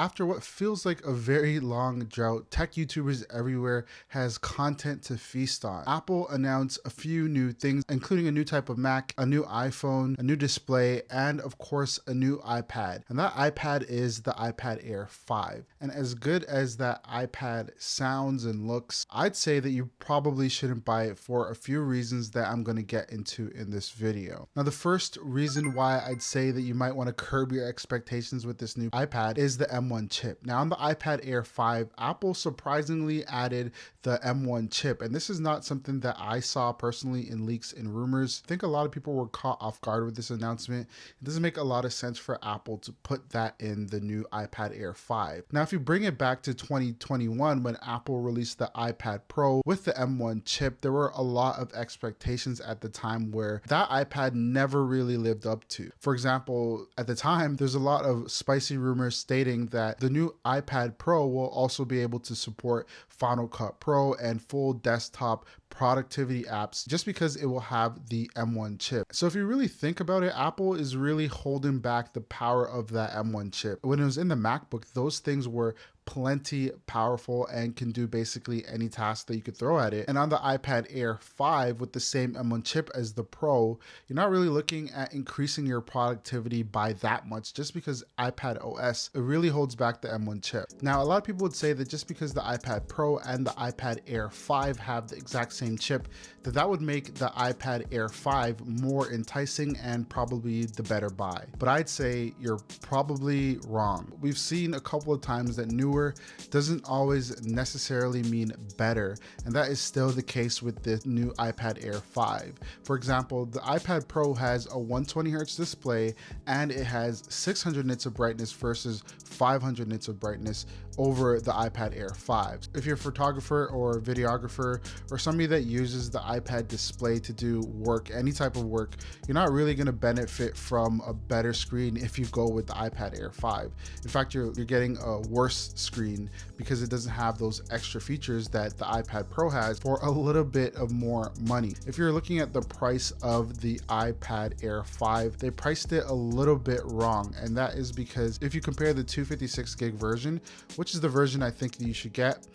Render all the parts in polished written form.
After what feels like a very long drought, tech YouTubers everywhere has content to feast on. Apple announced a few new things, including a new type of Mac, a new iPhone, a new display, and of course a new iPad. And that iPad is the iPad Air 5. And as good as that iPad sounds and looks, I'd say that you probably shouldn't buy it for a few reasons that I'm going to get into in this video. Now, the first reason why I'd say that you might want to curb your expectations with this new iPad is the M1 chip. Now, on the iPad Air 5, Apple surprisingly added the M1 chip, and this is not something that I saw personally in leaks and rumors. I think a lot of people were caught off guard with this announcement. It doesn't make a lot of sense for Apple to put that in the new iPad Air 5. Now, if you bring it back to 2021, when Apple released the iPad Pro with the M1 chip, there were a lot of expectations at the time where that iPad never really lived up to. For example, at the time, there's a lot of spicy rumors stating that the new iPad Pro will also be able to support Final Cut Pro and full desktop productivity apps just because it will have the M1 chip. So if you really think about it, Apple is really holding back the power of that M1 chip. When it was in the MacBook, those things were plenty powerful and can do basically any task that you could throw at it. And on the iPad Air 5 with the same M1 chip as the Pro, you're not really looking at increasing your productivity by that much just because iPad OS, it really holds back the M1 chip. Now, a lot of people would say that just because the iPad Pro and the iPad Air 5 have the exact same chip, that would make the iPad Air 5 more enticing and probably the better buy. But I'd say you're probably wrong. We've seen a couple of times that newer doesn't always necessarily mean better, and that is still the case with the new iPad Air 5. For example, the iPad Pro has a 120Hz display and it has 600 nits of brightness versus 500 nits of brightness over the iPad Air 5. If you're a photographer or a videographer or somebody that uses the iPad display to do work, any type of work, you're not really going to benefit from a better screen if you go with the iPad Air 5. In fact, you're getting a worse screen because it doesn't have those extra features that the iPad Pro has for a little bit of more money. If you're looking at the price of the iPad Air 5, they priced it a little bit wrong, and that is because if you compare the 256 gig version, which is the version I think that you should get,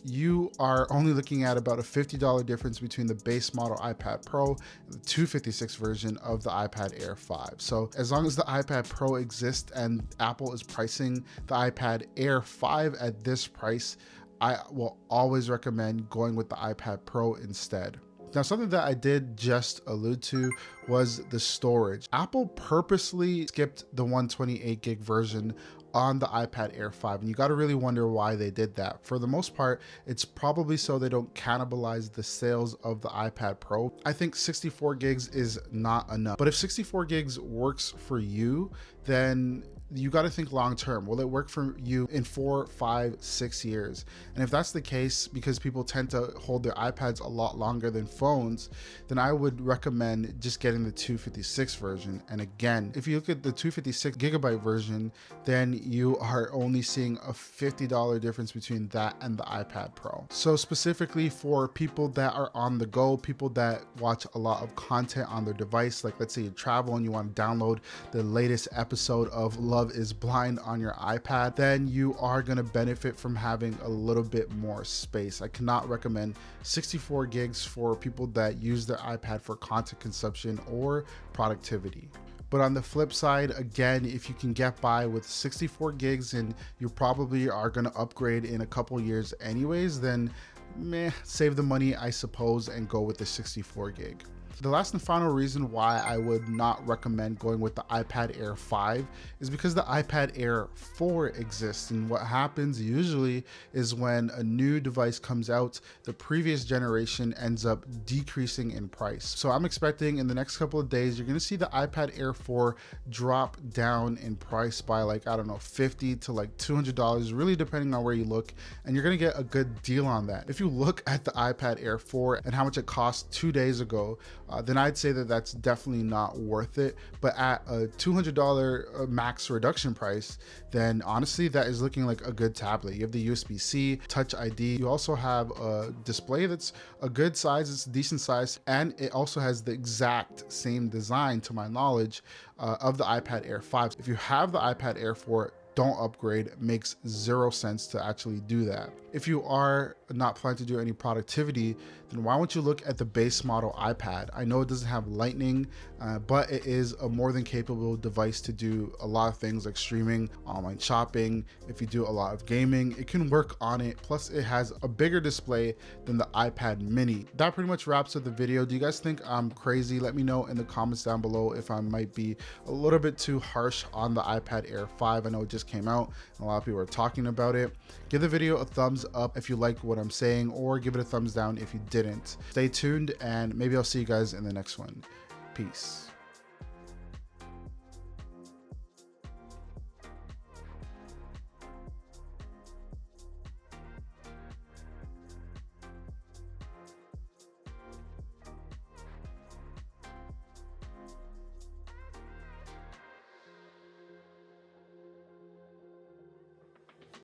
you are only looking at about a $50 difference between the base model iPad Pro and the 256 version of the iPad Air 5. So as long as the iPad Pro exists and Apple is pricing the iPad Air 5 at this price, I will always recommend going with the iPad Pro instead. Now, something that I did just allude to was the storage. Apple purposely skipped the 128 gig version on the iPad Air 5, and you got to really wonder why they did that. For the most part, it's probably so they don't cannibalize the sales of the iPad Pro. I think 64 gigs is not enough, but if 64 gigs works for you, then you got to think long term. Will it work for you in 4, 5, 6 years? And if that's the case, because people tend to hold their iPads a lot longer than phones, then I would recommend just getting the 256 version. And again, if you look at the 256 gigabyte version, then you are only seeing a $50 difference between that and the iPad Pro. So specifically for people that are on the go, people that watch a lot of content on their device, like let's say you travel and you want to download the latest episode of Love is Blind on your iPad, then you are going to benefit from having a little bit more space. I cannot recommend 64 gigs for people that use their iPad for content consumption or productivity. But on the flip side, again, if you can get by with 64 gigs and you probably are going to upgrade in a couple years anyways, then save the money, I suppose, and go with the 64 gig. The last and final reason why I would not recommend going with the iPad Air 5 is because the iPad Air 4 exists, and what happens usually is when a new device comes out, the previous generation ends up decreasing in price. So I'm expecting in the next couple of days, you're going to see the iPad Air 4 drop down in price by like, I don't know, $50 to like $200, really depending on where you look, and you're going to get a good deal on that. If you look at the iPad Air 4 and how much it cost 2 days ago, then I'd say that that's definitely not worth it. But at a $200 max reduction price, then honestly, that is looking like a good tablet. You have the USB-C, Touch ID. You also have a display that's a good size, it's a decent size, and it also has the exact same design, to my knowledge, of the iPad Air 5. If you have the iPad Air 4, don't upgrade. It makes zero sense to actually do that. If you are not planning to do any productivity, then why don't you look at the base model iPad? I know it doesn't have lightning, but it is a more than capable device to do a lot of things like streaming, online shopping. If you do a lot of gaming, it can work on it. Plus it has a bigger display than the iPad mini. That pretty much wraps up the video. Do you guys think I'm crazy? Let me know in the comments down below if I might be a little bit too harsh on the iPad Air 5. I know it just came out and a lot of people are talking about it. Give the video a thumbs up if you like what I'm saying, or give it a thumbs down if you didn't. Stay tuned, and maybe I'll see you guys in the next one. Peace.